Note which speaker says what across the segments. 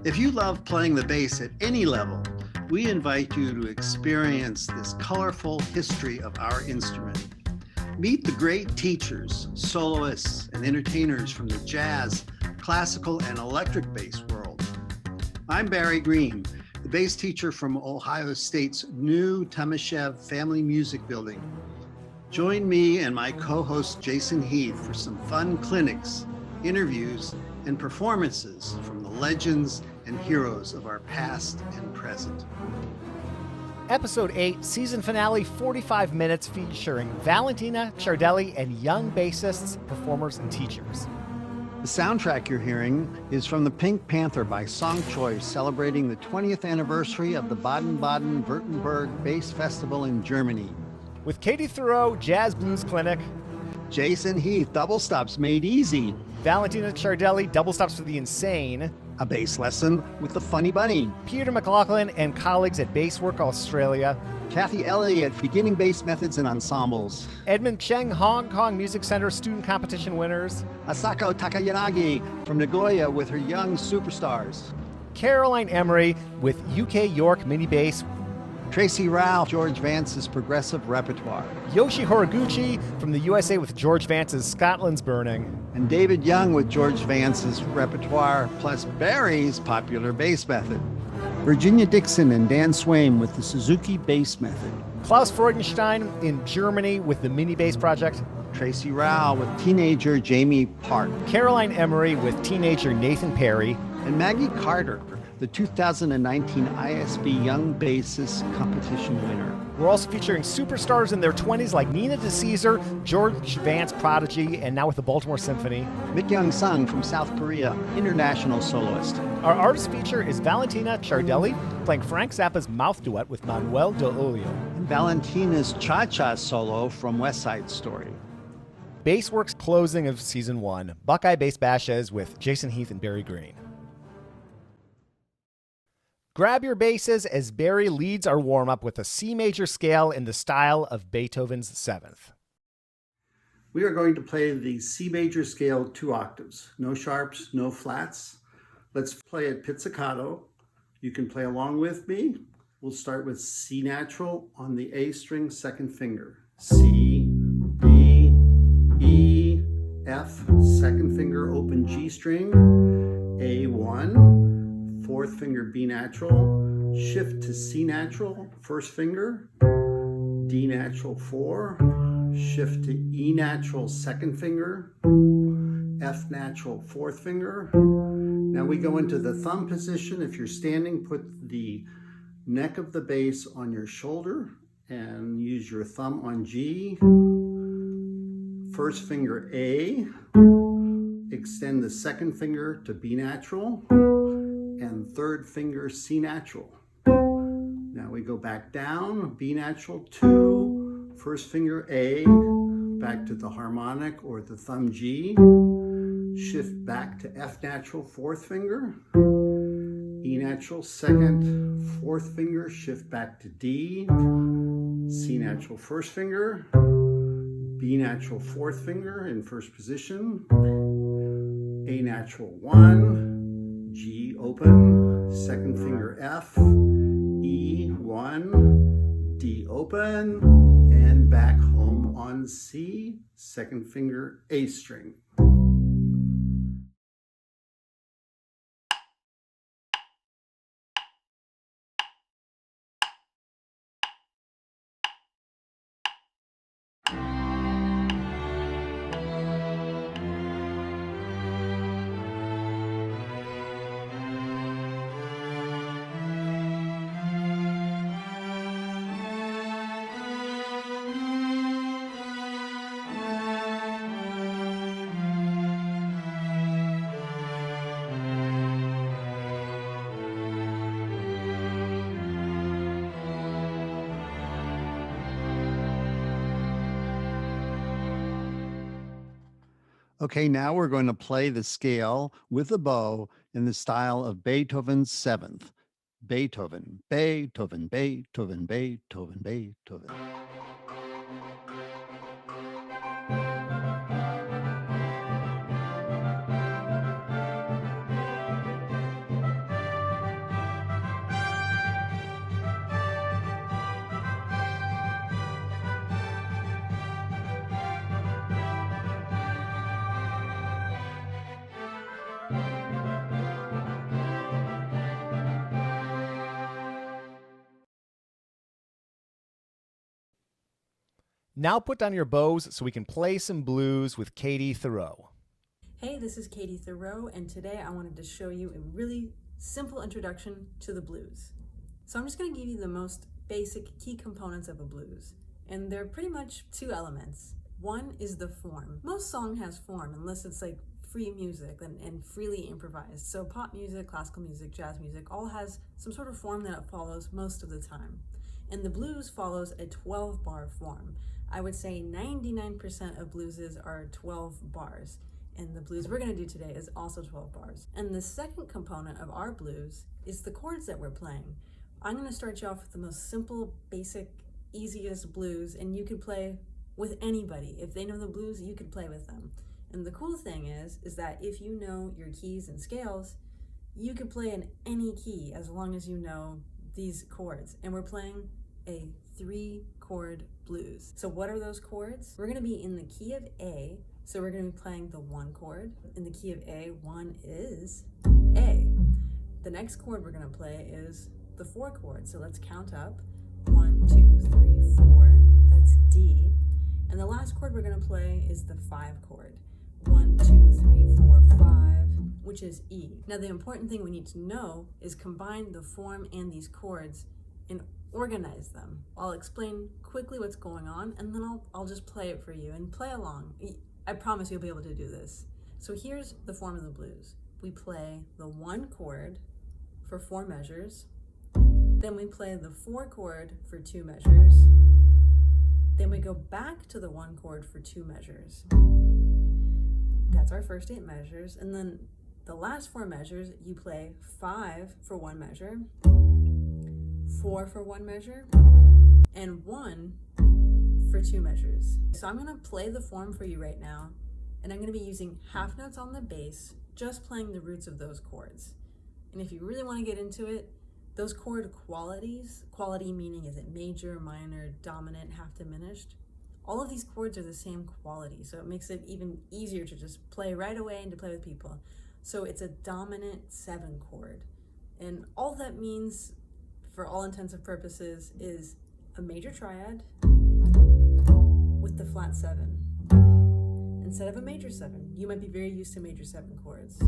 Speaker 1: If you love playing the bass at any level, we invite you to experience this colorful history of our instrument. Meet the great teachers, soloists, and entertainers from the jazz, classical, and electric bass world. I'm Barry Green, the bass teacher from Ohio State's new Tomashev Family Music Building. Join me and my co-host Jason Heath for some fun clinics, interviews, and performances from the legends and heroes of our past and present.
Speaker 2: Episode 8, season finale, 45 minutes featuring Valentina Ciardelli and young bassists, performers, and teachers.
Speaker 1: The soundtrack you're hearing is from the Pink Panther by Song Choi, celebrating the 20th anniversary of the Baden-Wurttemberg Bass Festival in Germany.
Speaker 2: With Katie Thiroux, Jazz Blues Clinic.
Speaker 1: Jason Heath, Double Stops Made Easy.
Speaker 2: Valentina Ciardelli, Double Stops for the Insane.
Speaker 1: A bass lesson with the Funny Bunny.
Speaker 2: Peter McLachlan and colleagues at Bassworks Australia.
Speaker 1: Cathy Elliot, Beginning Bass Methods and Ensembles.
Speaker 2: Edmond Cheng, Hong Kong Music Center Student Competition winners.
Speaker 1: Asako Takayanagi from Nagoya with her young superstars.
Speaker 2: Caroline Emery with UK York Mini Bass.
Speaker 1: Tracy Rowell, George Vance's Progressive Repertoire.
Speaker 2: Yoshi Horiguchi from the USA with George Vance's Scotland's Burning.
Speaker 1: And David Young with George Vance's Repertoire, plus Barry's Popular Bass Method. Virginia Dixon and Dan Swaim with the Suzuki Bass Method.
Speaker 2: Claus Freudenstein in Germany with the Mini Bass Project.
Speaker 1: Tracy Rowell with teenager Jamie Park.
Speaker 2: Caroline Emery with teenager Nathan Perry.
Speaker 1: And Maggie Carter, the 2019 ISB Young Bassist Competition winner.
Speaker 2: We're also featuring superstars in their 20s like Nini DeCesare, George Vance prodigy, and now with the Baltimore Symphony.
Speaker 1: Mikyung Sung from South Korea, international soloist.
Speaker 2: Our artist feature is Valentina Ciardelli, playing Frank Zappa's mouth duet with Manuel de Olio.
Speaker 1: And Valentina's cha-cha solo from West Side Story.
Speaker 2: Bassworks closing of season 1, Buckeye Bass Bashes with Jason Heath and Barry Green. Grab your basses as Barry leads our warm-up with a C major scale in the style of Beethoven's 7th.
Speaker 1: We are going to play the C major scale 2 octaves. No sharps, no flats. Let's play it pizzicato. You can play along with me. We'll start with C natural on the A string, 2nd finger. C, B, E, F, 2nd finger, open G string, A1. 4th finger B natural, shift to C natural, 1st finger, D natural 4, shift to E natural, 2nd finger, F natural, 4th finger. Now we go into the thumb position. If you're standing, put the neck of the bass on your shoulder and use your thumb on G, 1st finger A, extend the 2nd finger to B natural, and 3rd finger C natural. Now we go back down, B natural 2, 1st finger A, back to the harmonic or the thumb G, shift back to F natural, 4th finger, E natural 2nd, 4th finger, shift back to D, C natural 1st finger, B natural 4th finger in 1st position, A natural 1, G open, 2nd finger F, E 1, D open, and back home on C, 2nd finger A string. Okay, now we're going to play the scale with a bow in the style of Beethoven's 7th. Beethoven, Beethoven, Beethoven, Beethoven, Beethoven.
Speaker 2: Now put down your bows so we can play some blues with Cathy Thiroux.
Speaker 3: Hey, this is Cathy Thiroux, and today I wanted to show you a really simple introduction to the blues. So I'm just going to give you the most basic key components of a blues, and they're pretty much two elements. One is the form. Most song has form, unless it's like free music and freely improvised. So pop music, classical music, jazz music, all has some sort of form that it follows most of the time. And the blues follows a 12-bar form. I would say 99% of blueses are 12 bars. And the blues we're going to do today is also 12 bars. And the second component of our blues is the chords that we're playing. I'm going to start you off with the most simple, basic, easiest blues, and you could play with anybody. If they know the blues, you could play with them. And the cool thing is that if you know your keys and scales, you could play in any key as long as you know these chords. And we're playing a 3-chord blues. So what are those chords? We're going to be in the key of A. So we're going to be playing the 1 chord. In the key of A, 1 is A. The next chord we're going to play is the 4 chord. So let's count up. 1, 2, 3, 4. That's D. And the last chord we're going to play is the 5 chord. 1, 2, 3, 4, 5, which is E. Now the important thing we need to know is combine the form and these chords and organize them. I'll explain quickly what's going on, and then I'll just play it for you and play along. I promise you'll be able to do this. So here's the form of the blues. We play the 1 chord for 4 measures. Then we play the 4 chord for 2 measures. Then we go back to the 1 chord for 2 measures. That's our first 8 measures. And then the last 4 measures, you play 5 for 1 measure, 4 for 1 measure, and 1 for 2 measures. So I'm going to play the form for you right now, and I'm going to be using half notes on the bass, just playing the roots of those chords. And if you really want to get into it, those chord qualities, quality meaning is it major, minor, dominant, half diminished, all of these chords are the same quality, so it makes it even easier to just play right away and to play with people. So it's a dominant 7 chord, and all that means, for all intents and purposes, is a major triad with the flat 7 instead of a major 7. You might be very used to major 7 chords,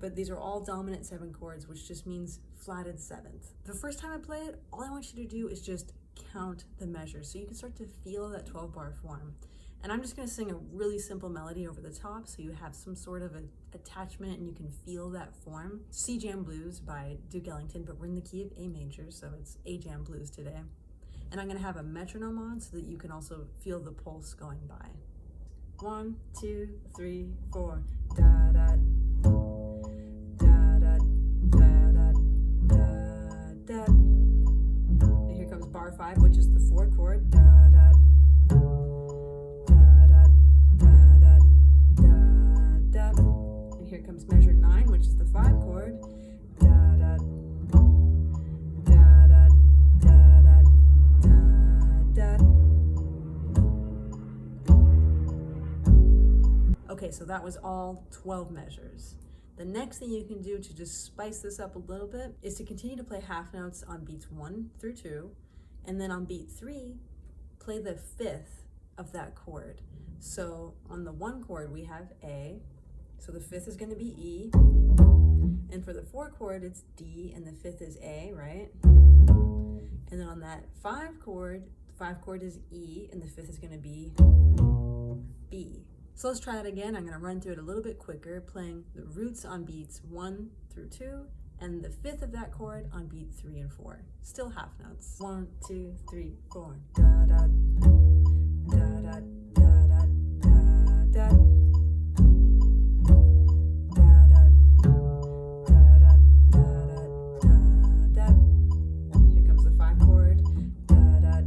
Speaker 3: but these are all dominant 7 chords, which just means flatted 7th. The first time I play it, all I want you to do is just count the measures so you can start to feel that 12-bar form. And I'm just going to sing a really simple melody over the top so you have some sort of an attachment and you can feel that form. C Jam Blues by Duke Ellington, but we're in the key of A major, so it's A Jam Blues today. And I'm going to have a metronome on so that you can also feel the pulse going by. 1, 2, 3, 4. Da da da da da da da da. And here comes bar 5, which is the 4 chord. Da da da da da da da. And here comes measure 9, which is the 5 chord. Da da da da da da da da. Okay, so that was all 12 measures. The next thing you can do to just spice this up a little bit is to continue to play half notes on beats 1 through 2, and then on beat 3, play the 5th of that chord. So on the 1 chord we have A, so the 5th is going to be E, and for the 4 chord it's D, and the 5th is A, right? And then on that 5 chord, the 5 chord is E, and the 5th is going to be B. So let's try that again. I'm going to run through it a little bit quicker, playing the roots on beats 1 through 2, and the 5th of that chord on beat 3 and 4. Still half notes. 1, 2, 3, 4. Da da da da da da da da. Da da da da da da da. Here comes the 5 chord. Da da da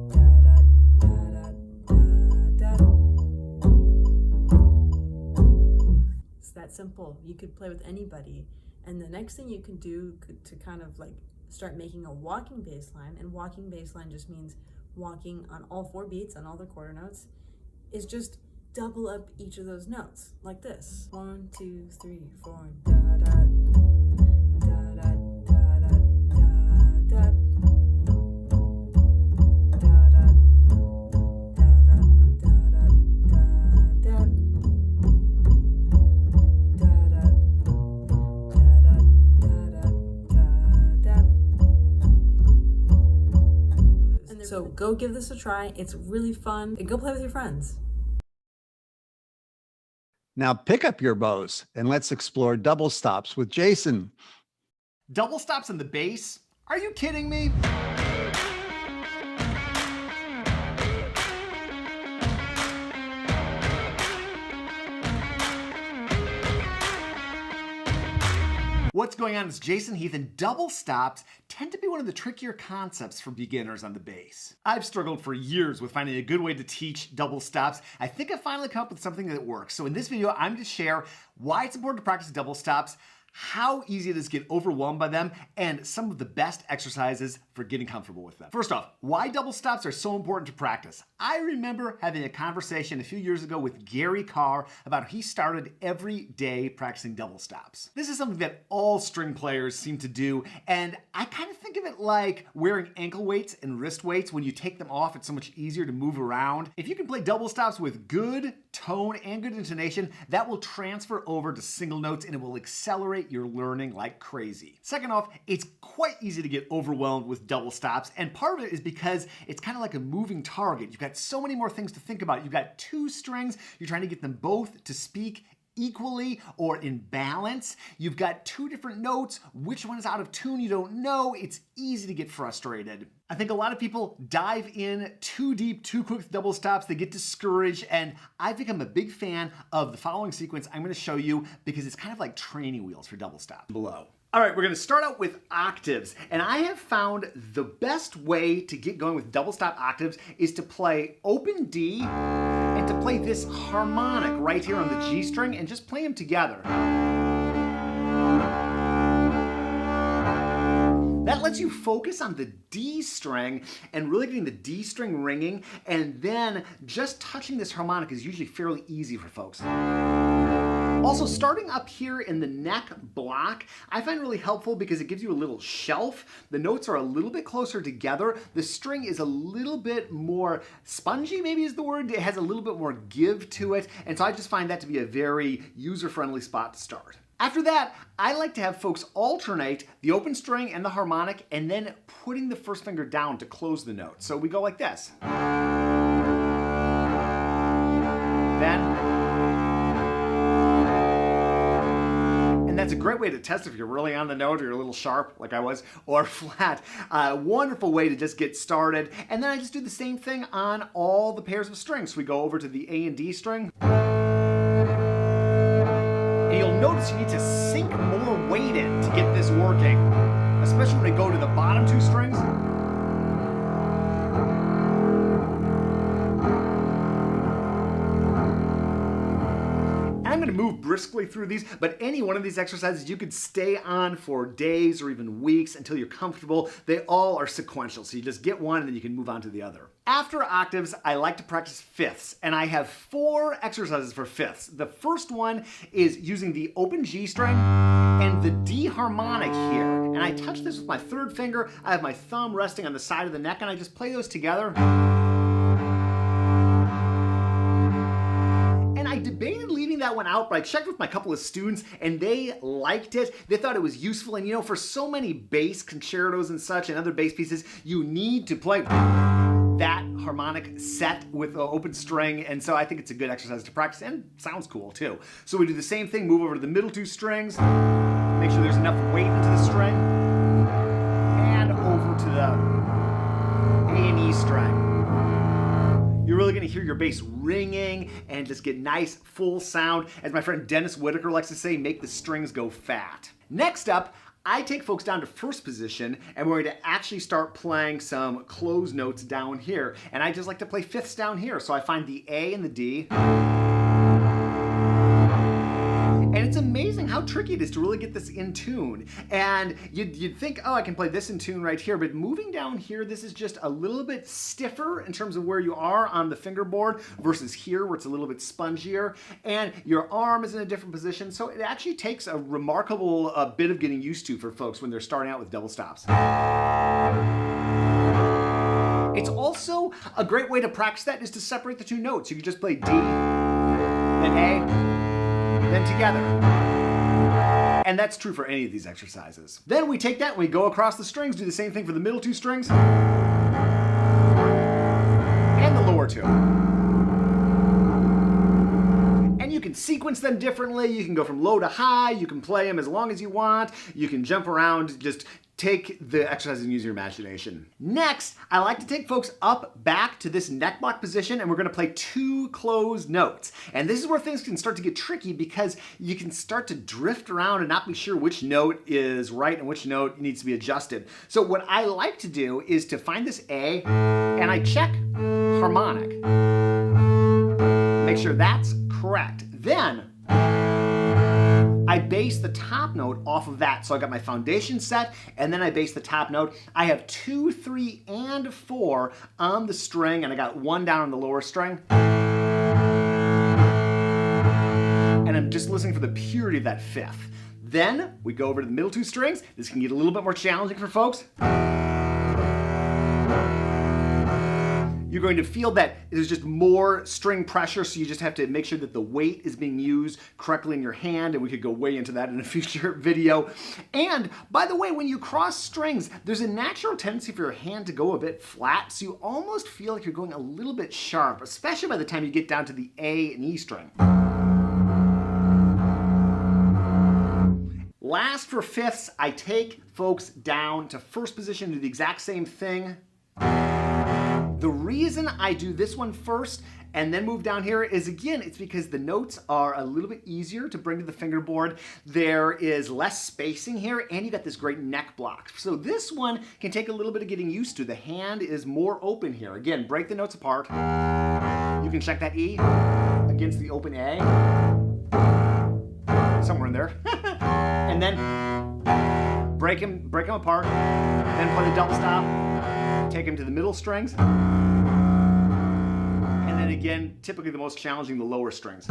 Speaker 3: da da da da. It's that simple. You could play with anybody. And the next thing you can do to kind of like start making a walking bass line, and walking bass line just means walking on all 4 beats, on all the quarter notes, is just double up each of those notes, like this. 1, 2, 3, 4, da da da da da da da da da da go give this a try. It's really fun. And go play with your friends.
Speaker 1: Now pick up your bows and let's explore double stops with Jason.
Speaker 2: Double stops on the bass? Are you kidding me? What's going on? It's Jason Heath, and double stops tend to be one of the trickier concepts for beginners on the bass. I've struggled for years with finding a good way to teach double stops. I think I finally come up with something that works. So in this video, I'm going to share why it's important to practice double stops, how easy it is to get overwhelmed by them, and some of the best exercises for getting comfortable with them. First off, why double stops are so important to practice. I remember having a conversation a few years ago with Gary Karr about how he started every day practicing double stops. This is something that all string players seem to do, and I kind of think of it like wearing ankle weights and wrist weights. When you take them off, it's so much easier to move around. If you can play double stops with good tone and good intonation, that will transfer over to single notes and it will accelerate your learning like crazy. Second off, it's quite easy to get overwhelmed with double stops, and part of it is because it's kind of like a moving target. You've got so many more things to think about. You've got two strings, you're trying to get them both to speak equally or in balance. You've got two different notes. Which one is out of tune? You don't know. It's easy to get frustrated. I think a lot of people dive in too deep, too quick with double stops. They get discouraged, and I've become a big fan of the following sequence I'm going to show you because it's kind of like training wheels for double stops below. All right, we're going to start out with octaves, and I have found the best way to get going with double stop octaves is to play open D and to play this harmonic right here on the G string and just play them together. That lets you focus on the D string and really getting the D string ringing, and then just touching this harmonic is usually fairly easy for folks. Also, starting up here in the neck block, I find really helpful because it gives you a little shelf. The notes are a little bit closer together. The string is a little bit more spongy, maybe is the word. It has a little bit more give to it, and so I just find that to be a very user-friendly spot to start. After that, I like to have folks alternate the open string and the harmonic and then putting the first finger down to close the note. So we go like this. Then, that's a great way to test if you're really on the note or you're a little sharp like I was, or flat. Wonderful way to just get started. And then I just do the same thing on all the pairs of strings. So we go over to the A and D string. And you'll notice you need to sink more weight in to get this working, especially when we go to the bottom two strings. I'm going to move briskly through these, but any one of these exercises you could stay on for days or even weeks until you're comfortable. They all are sequential, so you just get one and then you can move on to the other. After octaves, I like to practice fifths, and I have 4 exercises for fifths. The first one is using the open G string and the D harmonic here. And I touch this with my third finger. I have my thumb resting on the side of the neck, and I just play those together. Debated leaving that one out, but I checked with my couple of students and they liked it. They thought it was useful, and you know, for so many bass concertos and such and other bass pieces, you need to play that harmonic set with an open string, and so I think it's a good exercise to practice, and sounds cool too. So we do the same thing, move over to the middle two strings, make sure there's enough weight into the string, and over to the A and E string. You're really going to hear your bass ringing and just get nice full sound. As my friend Dennis Whitaker likes to say, make the strings go fat. Next up, I take folks down to first position, and we're going to actually start playing some closed notes down here. And I just like to play fifths down here. So I find the A and the D. And it's amazing how tricky it is to really get this in tune. And you'd think, oh, I can play this in tune right here, but moving down here, this is just a little bit stiffer in terms of where you are on the fingerboard versus here where it's a little bit spongier. And your arm is in a different position, so it actually takes a remarkable bit of getting used to for folks when they're starting out with double stops. It's also a great way to practice that is to separate the two notes. You can just play D, then A, then together. And that's true for any of these exercises. Then we take that and we go across the strings, do the same thing for the middle two strings. two. And you can sequence them differently. You can go from low to high. You can play them as long as you want. You can jump around. Just take the exercise and use your imagination. Next, I like to take folks back to this neck block position, and we're gonna play two closed notes. And this is where things can start to get tricky because you can start to drift around and not be sure which note is right and which note needs to be adjusted. So what I like to do is to find this A, and I check harmonic. Make sure that's correct. Then, I base the top note off of that. So I got my foundation set, and then I base the top note. I have 2, 3, and 4 on the string, and I got 1 down on the lower string. And I'm just listening for the purity of that 5th. Then we go over to the middle 2 strings. This can get a little bit more challenging for folks. You're going to feel that there's just more string pressure, so you just have to make sure that the weight is being used correctly in your hand, and we could go way into that in a future video. And by the way, when you cross strings, there's a natural tendency for your hand to go a bit flat, so you almost feel like you're going a little bit sharp, especially by the time you get down to the A and E string. Last for 5ths, I take folks down to first position, do the exact same thing. The reason I do this one first and then move down here is, again, it's because the notes are a little bit easier to bring to the fingerboard. There is less spacing here, and you got this great neck block. So this one can take a little bit of getting used to. The hand is more open here. Again, break the notes apart. You can check that E against the open A. Somewhere in there. And then break them apart. Then play the double stop. Take them to the middle strings. And then again, typically the most challenging, the lower strings.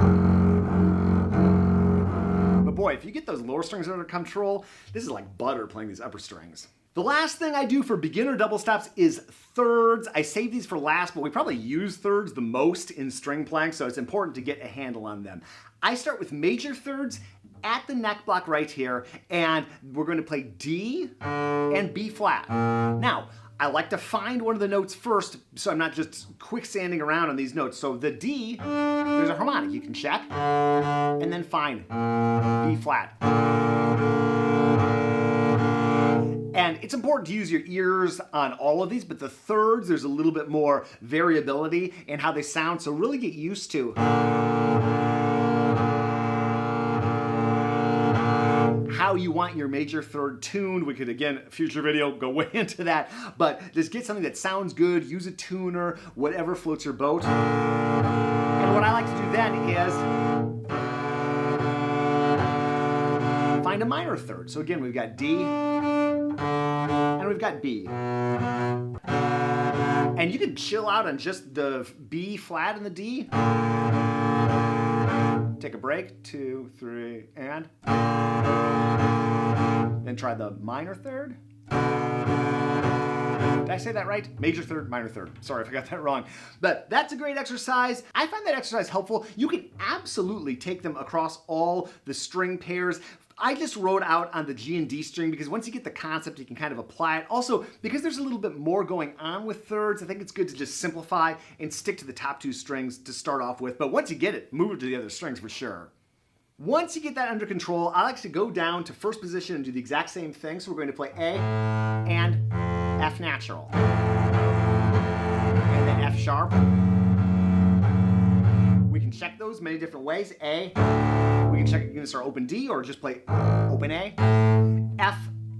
Speaker 2: But boy, if you get those lower strings under control, this is like butter playing these upper strings. The last thing I do for beginner double stops is thirds. I save these for last, but we probably use thirds the most in string playing, so it's important to get a handle on them. I start with major thirds at the neck block right here, and we're going to play D and B flat. Now, I like to find one of the notes first, so I'm not just quicksanding around on these notes. So the D, there's a harmonic you can check, and then find B flat. And it's important to use your ears on all of these, but the thirds, there's a little bit more variability in how they sound, so really get used to how you want your major third tuned. We could, again, future video, go way into that, but just get something that sounds good, use a tuner, whatever floats your boat. And what I like to do then is find a minor third. So again, we've got D, and we've got B. And you can chill out on just the B flat and the D. Take a break, 2, 3, and then try the minor third. Did I say that right? Major third, minor third. Sorry if I got that wrong. But that's a great exercise. I find that exercise helpful. You can absolutely take them across all the string pairs. I just wrote out on the G and D string because once you get the concept, you can kind of apply it. Also, because there's a little bit more going on with thirds, I think it's good to just simplify and stick to the top 2 strings to start off with. But once you get it, move it to the other strings for sure. Once you get that under control, I like to go down to first position and do the exact same thing. So we're going to play A and F natural. And then F sharp. We can check those many different ways. A, we can check it against our open D or just play open A. F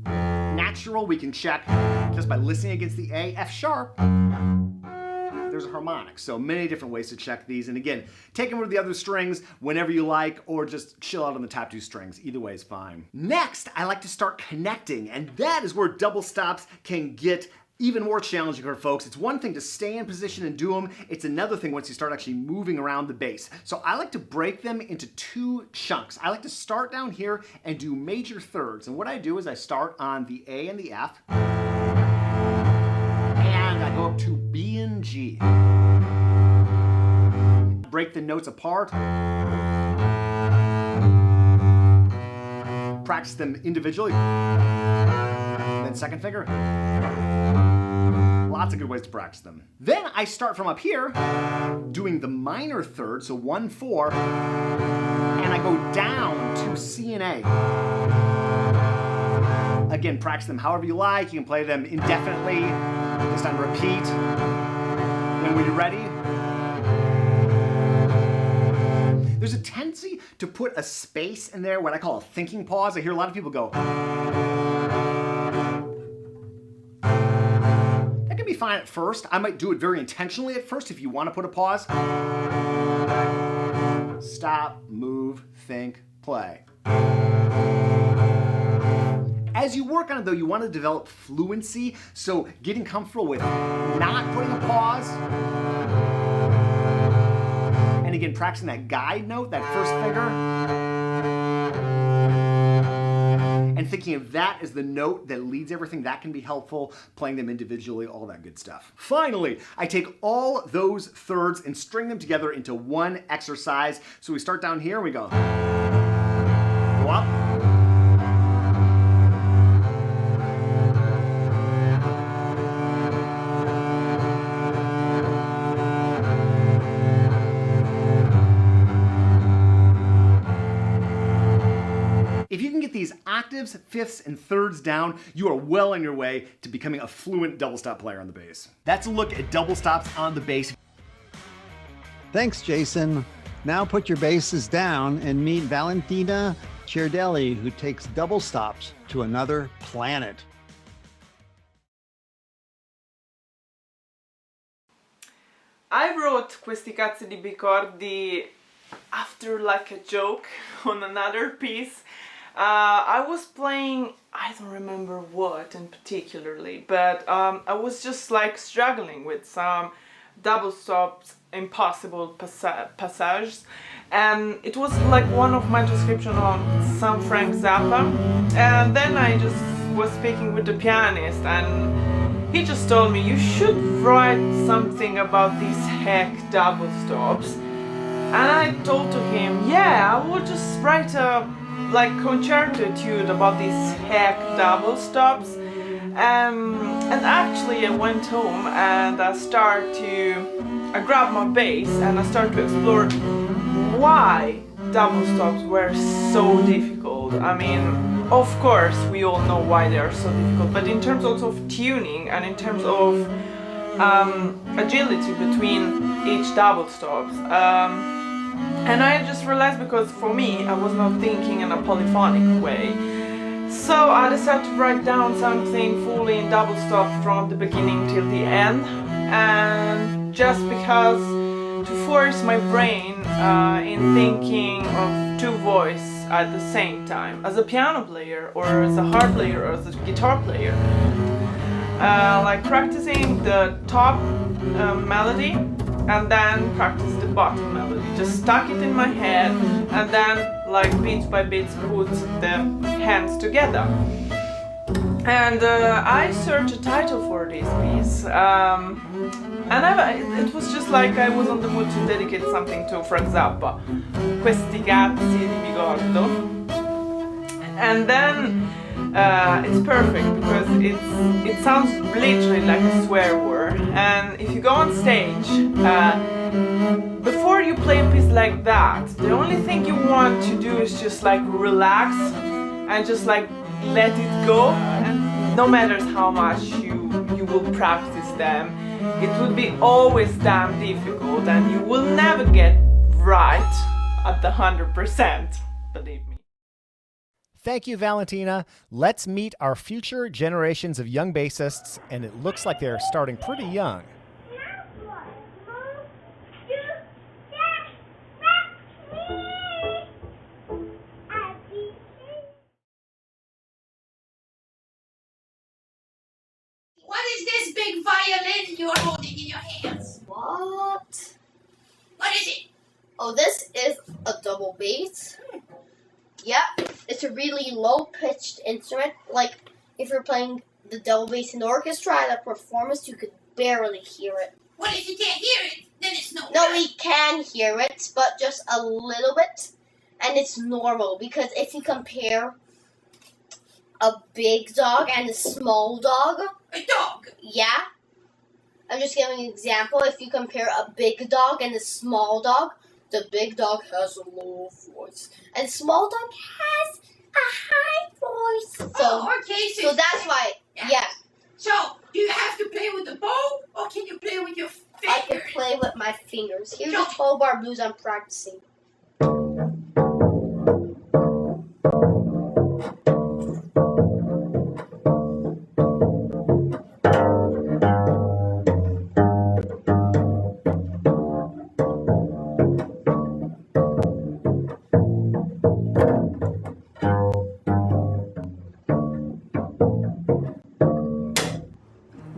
Speaker 2: natural, we can check just by listening against the A. F sharp, there's a harmonic. So many different ways to check these. And again, take them with the other strings whenever you like, or just chill out on the top 2 strings. Either way is fine. Next, I like to start connecting, and that is where double stops can get even more challenging for folks. It's one thing to stay in position and do them. It's another thing once you start actually moving around the bass. So I like to break them into 2 chunks. I like to start down here and do major thirds. And what I do is I start on the A and the F, and I go up to B and G. Break the notes apart. Practice them individually. Then second finger. Lots Lots of good ways to practice them. Then I start from up here, doing the minor third, so 1-4, and I go down to C and A. Again, practice them however you like. You can play them indefinitely, just on repeat. Then when you're ready, there's a tendency to put a space in there, what I call a thinking pause. I hear a lot of people go. That can be fine at first. I might do it very intentionally at first if you want to put a pause. Stop, move, think, play. As you work on it though, you want to develop fluency, so getting comfortable with not putting a pause. And again, practicing that guide note, that first finger. And thinking of that as the note that leads everything, that can be helpful. Playing them individually, all that good stuff. Finally, I take all those thirds and string them together into one exercise. So we start down here and we go. Go up. If you can get these octaves, fifths, and thirds down, you are well on your way to becoming a fluent double stop player on the bass. That's a look at double stops on the bass.
Speaker 1: Thanks, Jason. Now put your basses down and meet Valentina Ciardelli, who takes double stops to another planet.
Speaker 4: I wrote questi cazzi di bicordi after like a joke on another piece. I was playing, I don't remember what in particularly, but I was just like struggling with some double stops, impossible passages, and it was like one of my description on some Frank Zappa, and then I just was speaking with the pianist and he just told me, you should write something about these heck double stops. And I told to him, yeah, I will just write a like concerto etude about these heck double stops. And actually I went home and I grabbed my bass and I started to explore why double stops were so difficult. I mean, of course we all know why they are so difficult, but in terms also of tuning and in terms of agility between each double stops. And I just realized, because for me I was not thinking in a polyphonic way, so I decided to write down something fully in double stop from the beginning till the end, and just because to force my brain in thinking of two voices at the same time, as a piano player or as a harp player or as a guitar player, like practicing the top melody and then practice the bottom melody, just stuck it in my head and then like beat by beat put the hands together. And I searched a title for this piece, and it was just like I was on the mood to dedicate something to Frank Zappa, Questi cazzi di bigordo. And then it's perfect because it sounds literally like a swear word, and if you go on stage, before you play a piece like that, the only thing you want to do is just like relax and just like let it go, and no matter how much you will practice them, it will be always damn difficult and you will never get right at the 100%, believe me.
Speaker 2: Thank you, Valentina. Let's meet our future generations of young bassists, and it looks like they're starting pretty young.
Speaker 5: What is this big violin you're holding in your hands?
Speaker 6: What?
Speaker 5: What is it?
Speaker 6: Oh, this is a double bass. Yep, it's a really low-pitched instrument. Like, if you're playing the double bass in the orchestra at a performance, you could barely hear it.
Speaker 5: Well, if you can't hear it, then it's no
Speaker 6: No,
Speaker 5: good.
Speaker 6: we can hear it, but just a little bit. And it's normal, because if you compare a big dog and a small dog,
Speaker 5: A dog.
Speaker 6: yeah, I'm just giving an example. If you compare a big dog and a small dog, the big dog has a low voice, and the small dog has a high voice. So that's why, yeah.
Speaker 5: So, do you have to play with the bow, or can you play with your fingers?
Speaker 6: I can play with my fingers. Here's the 12-bar blues I'm practicing.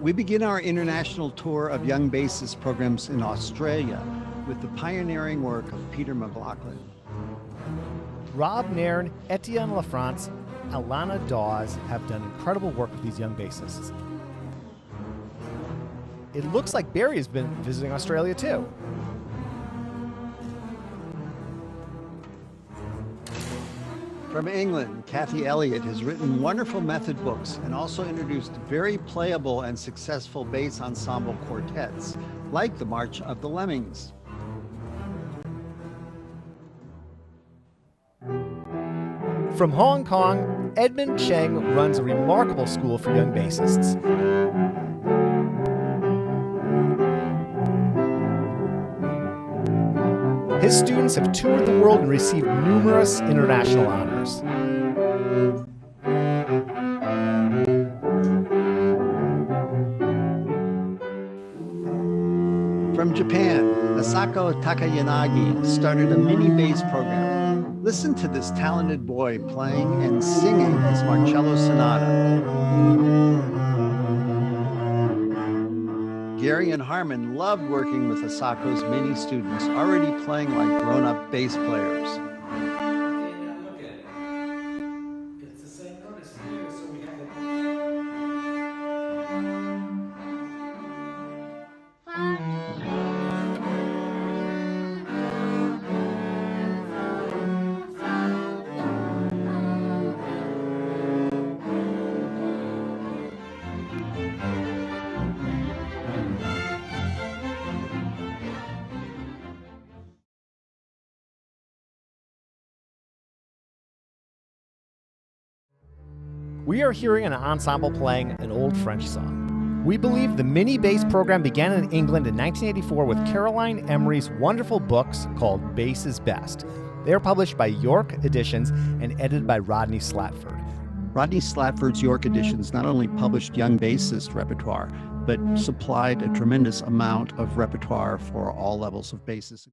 Speaker 1: We begin our international tour of young bassist programs in Australia with the pioneering work of Peter McLachlan.
Speaker 2: Rob Nairn, Etienne Lafrance, Alana Dawes have done incredible work with these young bassists. It looks like Barry has been visiting Australia too.
Speaker 1: From England, Cathy Elliot has written wonderful method books and also introduced very playable and successful bass ensemble quartets, like the March of the Lemmings.
Speaker 2: From Hong Kong, Edmond Cheng runs a remarkable school for young bassists. His students have toured the world and received numerous international honors.
Speaker 1: From Japan, Asako Takayanagi started a mini bass program. Listen to this talented boy playing and singing his Marcello Sonata. Gary and Harmon loved working with Asako's many students, already playing like grown-up bass players.
Speaker 2: We are hearing an ensemble playing an old French song. We believe the mini bass program began in England in 1984 with Caroline Emery's wonderful books called Bass is Best. They are published by York Editions and edited by Rodney Slatford.
Speaker 1: Rodney Slatford's York Editions not only published young bassist repertoire, but supplied a tremendous amount of repertoire for all levels of basses.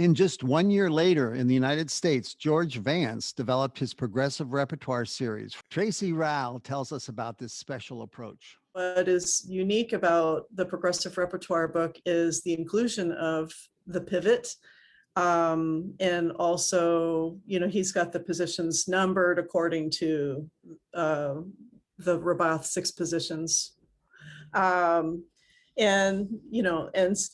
Speaker 1: And just 1 year later, in the United States, George Vance developed his progressive repertoire series. Tracy Rowell tells us about this special approach.
Speaker 7: What is unique about the progressive repertoire book is the inclusion of the pivot. And also, he's got the positions numbered according to the Robath 6 positions. And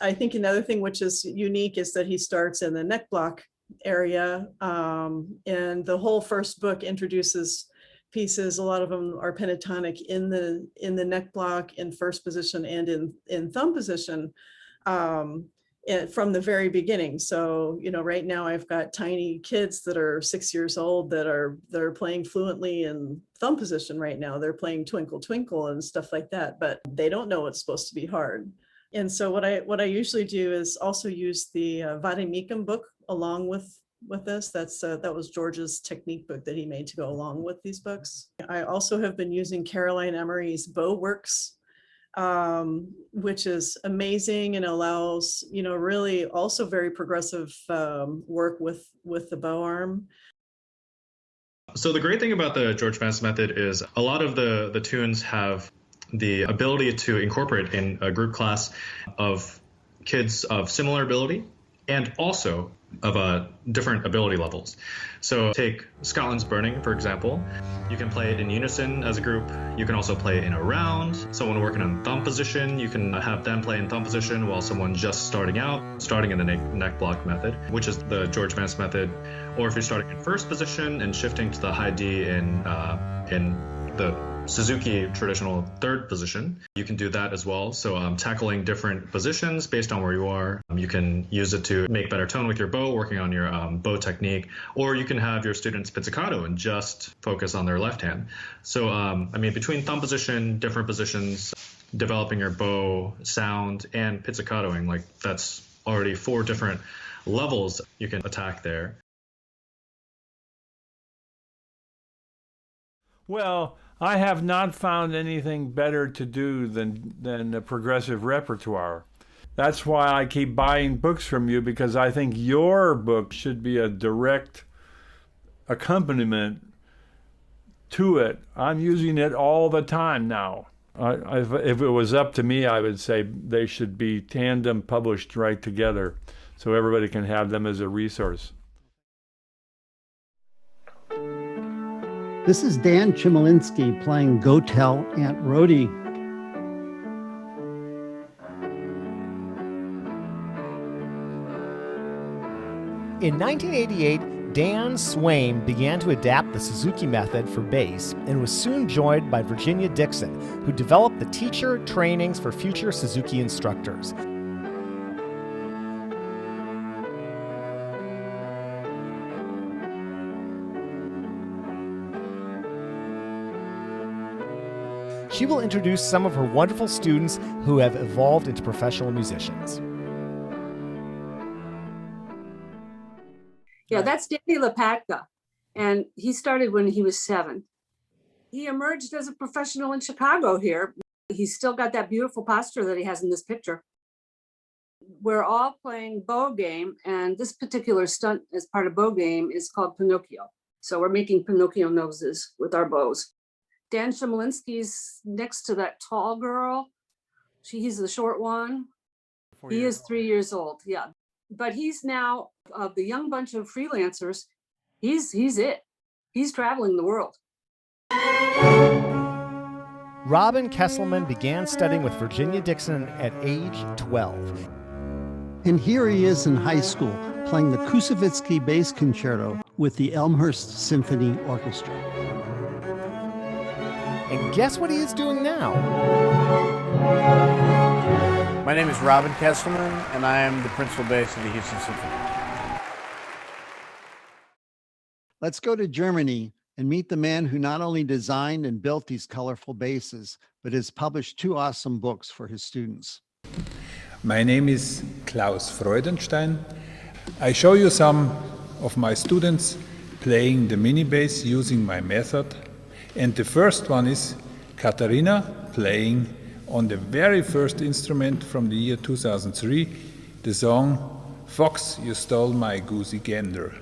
Speaker 7: I think another thing which is unique is that he starts in the neck block area. And the whole first book introduces pieces. A lot of them are pentatonic in the neck block in first position and in thumb position from the very beginning. So, right now I've got tiny kids that are 6 years old that are playing fluently in thumb position right now. They're playing Twinkle Twinkle and stuff like that, but they don't know it's supposed to be hard. And so what I usually do is also use the Vademecum book along with this. That was George's technique book that he made to go along with these books. I also have been using Caroline Emery's Bow Works, which is amazing and allows, really also very progressive work with the bow arm.
Speaker 8: So the great thing about the George Vance method is a lot of the tunes have the ability to incorporate in a group class of kids of similar ability and also of different ability levels. So take Scotland's Burning, for example. You can play it in unison as a group. You can also play it in a round. Someone working on thumb position, you can have them play in thumb position while someone just starting out, starting in the neck block method, which is the George Vance method. Or if you're starting in first position and shifting to the high D in the Suzuki traditional third position. You can do that as well. So tackling different positions based on where you are. You can use it to make better tone with your bow, working on your bow technique, or you can have your students pizzicato and just focus on their left hand. So, I mean, between thumb position, different positions, developing your bow sound, and pizzicatoing, like that's already 4 different levels you can attack there.
Speaker 9: Well, I have not found anything better to do than a progressive repertoire. That's why I keep buying books from you, because I think your book should be a direct accompaniment to it. I'm using it all the time now. If it was up to me, I would say they should be tandem published right together so everybody can have them as a resource.
Speaker 1: This is Dan Chmielinsky playing Go Tell Aunt Rhody.
Speaker 2: In 1988, Dan Swaim began to adapt the Suzuki method for bass and was soon joined by Virginia Dixon, who developed the teacher trainings for future Suzuki instructors. She will introduce some of her wonderful students who have evolved into professional musicians.
Speaker 10: Yeah, that's Danny Lepatka, and he started when he was 7. He emerged as a professional in Chicago here. He's still got that beautiful posture that he has in this picture. We're all playing bow game, and this particular stunt as part of bow game is called Pinocchio. So we're making Pinocchio noses with our bows. Dan Chmielinsky's next to that tall girl. He's the short one. He is 3 years old, yeah. But he's now, of the young bunch of freelancers, he's it. He's traveling the world.
Speaker 2: Robin Kesselman began studying with Virginia Dixon at age 12.
Speaker 1: And here he is in high school, playing the Kusevitsky Bass Concerto with the Elmhurst Symphony Orchestra.
Speaker 2: And guess what he is doing now?
Speaker 11: My name is Robin Kesselman, and I am the principal bass of the Houston Symphony.
Speaker 1: Let's go to Germany and meet the man who not only designed and built these colorful basses, but has published 2 awesome books for his students.
Speaker 9: My name is Claus Freudenstein. I show you some of my students playing the mini bass using my method. And the first one is Katharina playing on the very first instrument from the year 2003, the song Fox, You Stole My Goosey Gander.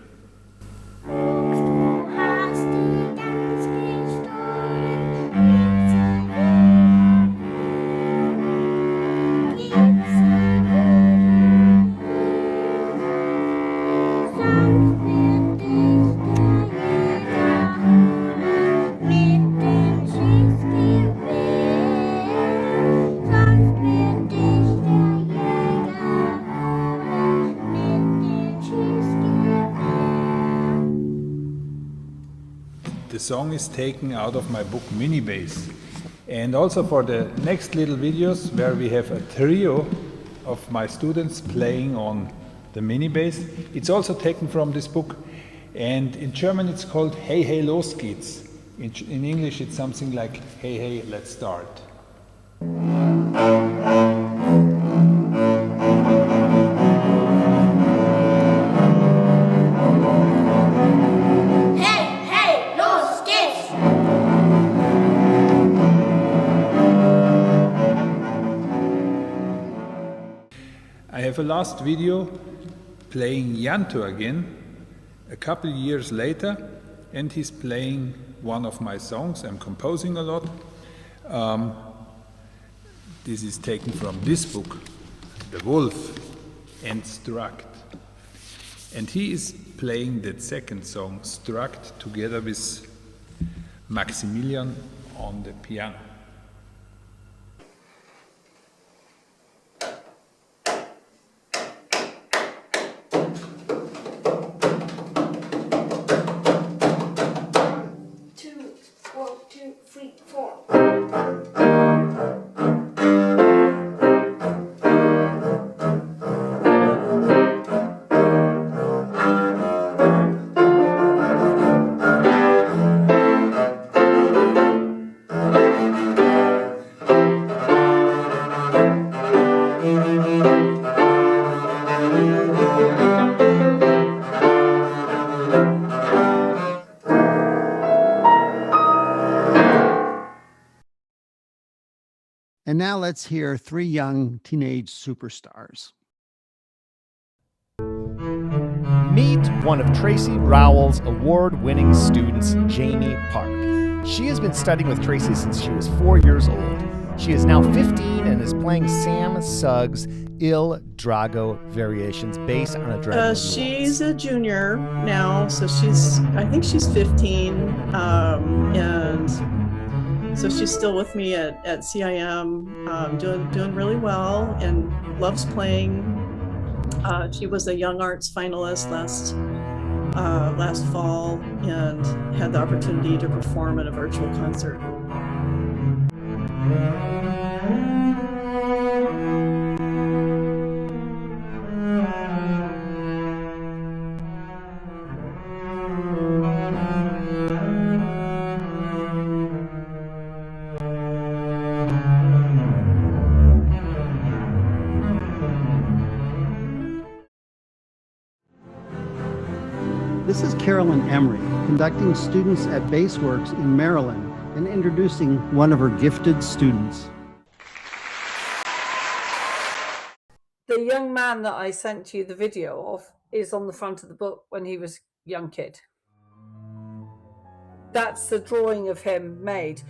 Speaker 9: The song is taken out of my book Mini Bass. And also for the next little videos where we have a trio of my students playing on the mini bass, it's also taken from this book. And in German it's called Hey Hey Los geht's. In English it's something like Hey Hey Let's Start. I have a last video playing Yanto again, a couple years later, and he's playing one of my songs. I'm composing a lot. This is taken from this book, The Wolf and Struct. And he is playing that second song, Struct, together with Maximilian on the piano.
Speaker 5: Two, 1, 2, 3, 4.
Speaker 1: And now let's hear three young teenage superstars.
Speaker 2: Meet one of Tracy Rowell's award-winning students, Jamie Park. She has been studying with Tracy since she was 4 years old. She is now 15 and is playing Sam Sugg's Il Drago variations based on a Dragon.
Speaker 7: She's a junior now, so I think she's 15, and so she's still with me at CIM, doing really well and loves playing. She was a Young Arts finalist last fall and had the opportunity to perform at a virtual concert.
Speaker 1: This is Carolyn Emery, conducting students at Bassworks in Maryland and introducing one of her gifted students.
Speaker 10: The young man that I sent you the video of is on the front of the book when he was a young kid. That's the drawing of him made.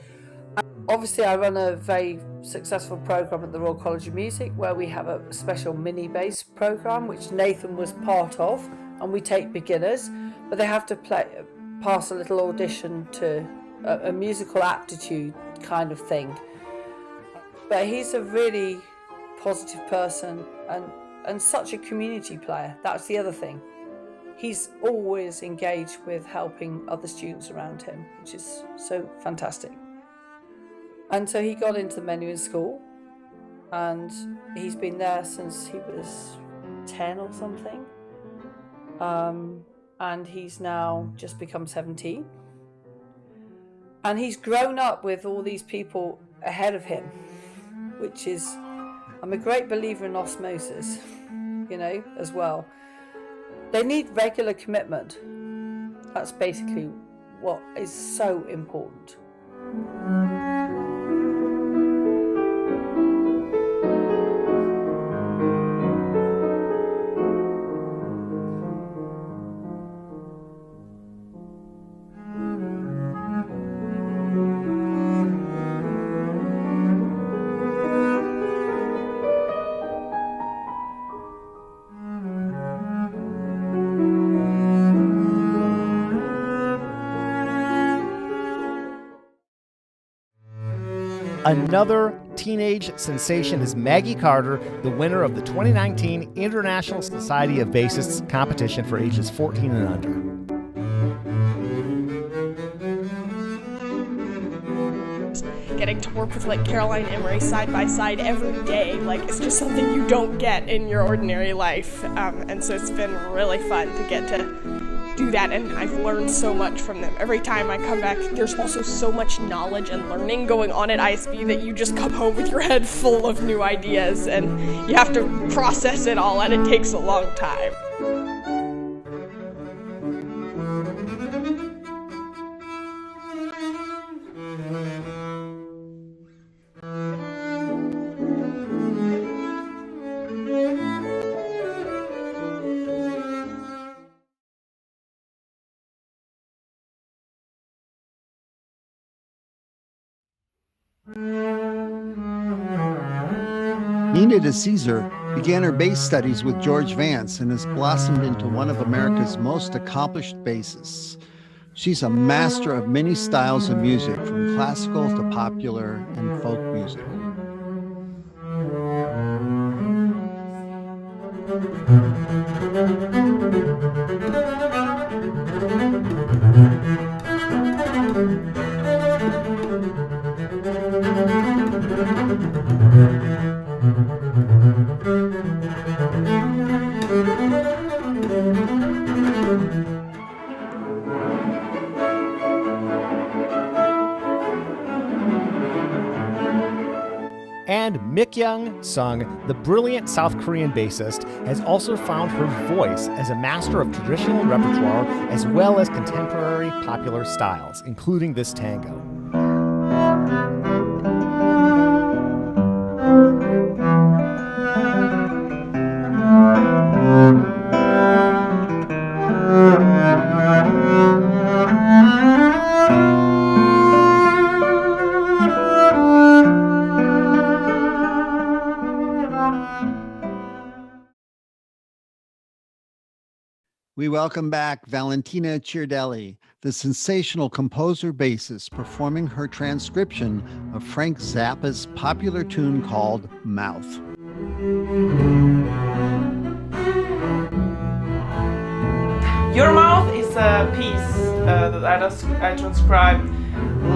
Speaker 10: Obviously, I run a very successful program at the Royal College of Music where we have a special mini bass program, which Nathan was part of, and we take beginners, but they have to pass a little audition to a musical aptitude kind of thing. But he's a really positive person and such a community player. That's the other thing. He's always engaged with helping other students around him, which is so fantastic. And so he got into the menu in school, and he's been there since he was 10 or something. And he's now just become 17. And he's grown up with all these people ahead of him, which is, I'm a great believer in osmosis, as well. They need regular commitment. That's basically what is so important.
Speaker 2: Another teenage sensation is Maggie Carter, the winner of the 2019 International Society of Bassists competition for ages 14 and under.
Speaker 12: Getting to work with Caroline Emery side by side every day, it's just something you don't get in your ordinary life. And so it's been really fun to get to do that, and I've learned so much from them. Every time I come back, there's also so much knowledge and learning going on at ISB that you just come home with your head full of new ideas, and you have to process it all, and it takes a long time.
Speaker 1: Nini DeCesare began her bass studies with George Vance and has blossomed into one of America's most accomplished bassists. She's a master of many styles of music, from classical to popular and folk music.
Speaker 2: And Mikyung Sung, the brilliant South Korean bassist, has also found her voice as a master of traditional repertoire as well as contemporary popular styles, including this tango.
Speaker 1: We welcome back Valentina Ciardelli, the sensational composer-bassist, performing her transcription of Frank Zappa's popular tune called Mouth.
Speaker 4: Your Mouth is a piece that I transcribed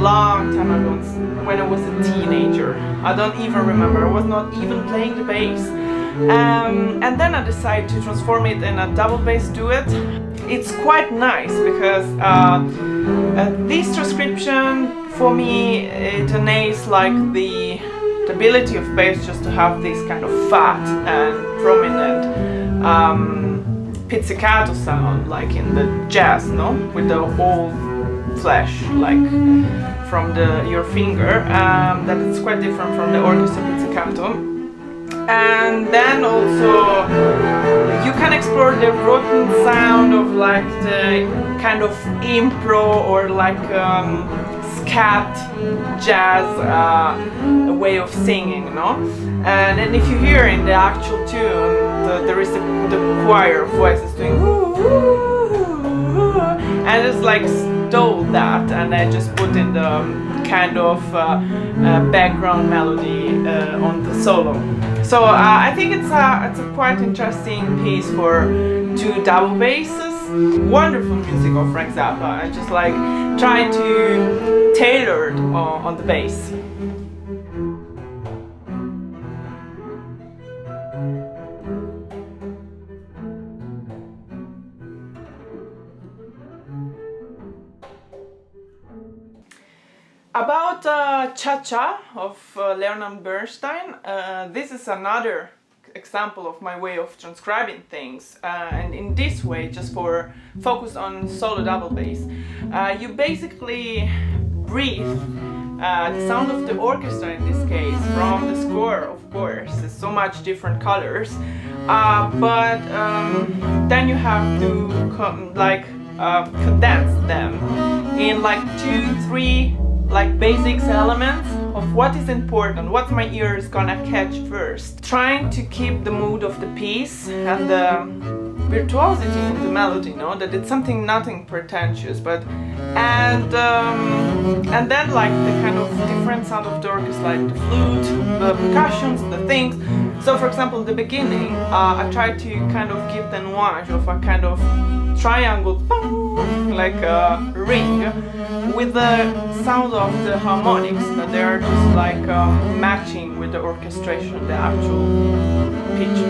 Speaker 4: long time ago when I was a teenager. I don't even remember. I was not even playing the bass. And then I decided to transform it in a double bass duet. It's quite nice because this transcription for me it enables like the ability of bass just to have this kind of fat and prominent pizzicato sound like in the jazz, no, with the whole flash like from your finger. That is quite different from the orchestra pizzicato. And then also you can explore the rotten sound of like the kind of impro or like scat jazz way of singing, no? And then if you hear in the actual tune, there is the choir of voices doing ooh, ooh, ooh, and it's like stole that and I just put in the kind of background melody on the solo. So I think it's a quite interesting piece for two double basses. Wonderful music of Frank Zappa. I just like try to tailor it on the bass. About Cha-Cha of Leonard Bernstein, this is another example of my way of transcribing things, and in this way, just for focus on solo double bass, you basically breathe the sound of the orchestra in this case from the score, of course. There's so much different colors, but then you have to condense them in like 2-3 like basics elements of what is important, what my ear is gonna catch first. Trying to keep the mood of the piece and the virtuosity in the melody, that it's something nothing pretentious, but and then like the kind of different sound of the orchestra, like the flute, the percussions, the things. So for example, the beginning, I tried to kind of give the nuance of a kind of triangle, like a ring, with the sound of the harmonics that they are just like matching with the orchestration, the actual pitched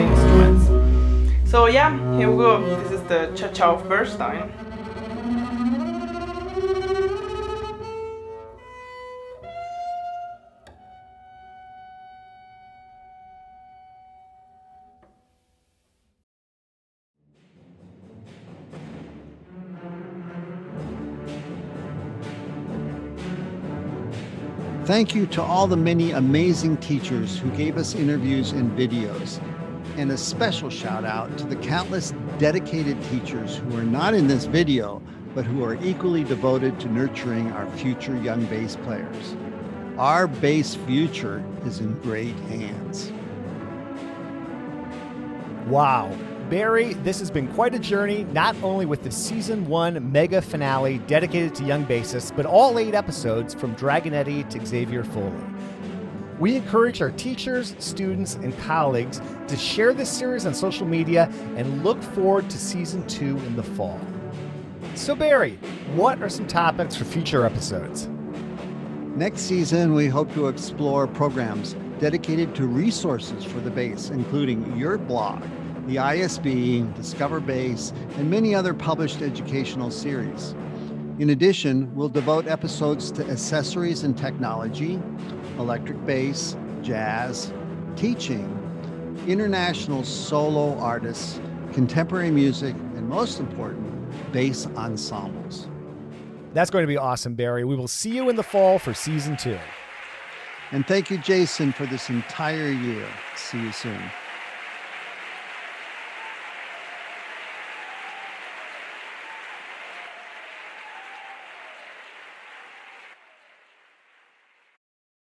Speaker 4: instruments. So yeah, here we go. This is the Cha-Cha of Bernstein.
Speaker 1: Thank you to all the many amazing teachers who gave us interviews and videos. And a special shout out to the countless dedicated teachers who are not in this video, but who are equally devoted to nurturing our future young bass players. Our bass future is in great hands.
Speaker 2: Wow. Barry, this has been quite a journey, not only with the Season 1 mega finale dedicated to young bassists, but all 8 episodes from Dragonetti to Xavier Foley. We encourage our teachers, students, and colleagues to share this series on social media and look forward to Season 2 in the fall. So Barry, what are some topics for future episodes?
Speaker 1: Next season, we hope to explore programs dedicated to resources for the bass, including your blog, the ISB, Discover Bass, and many other published educational series. In addition, we'll devote episodes to accessories and technology, electric bass, jazz, teaching, international solo artists, contemporary music, and most important, bass ensembles.
Speaker 13: That's going to be awesome, Barry. We will see you in the fall for season 2.
Speaker 1: And thank you, Jason, for this entire year. See you soon.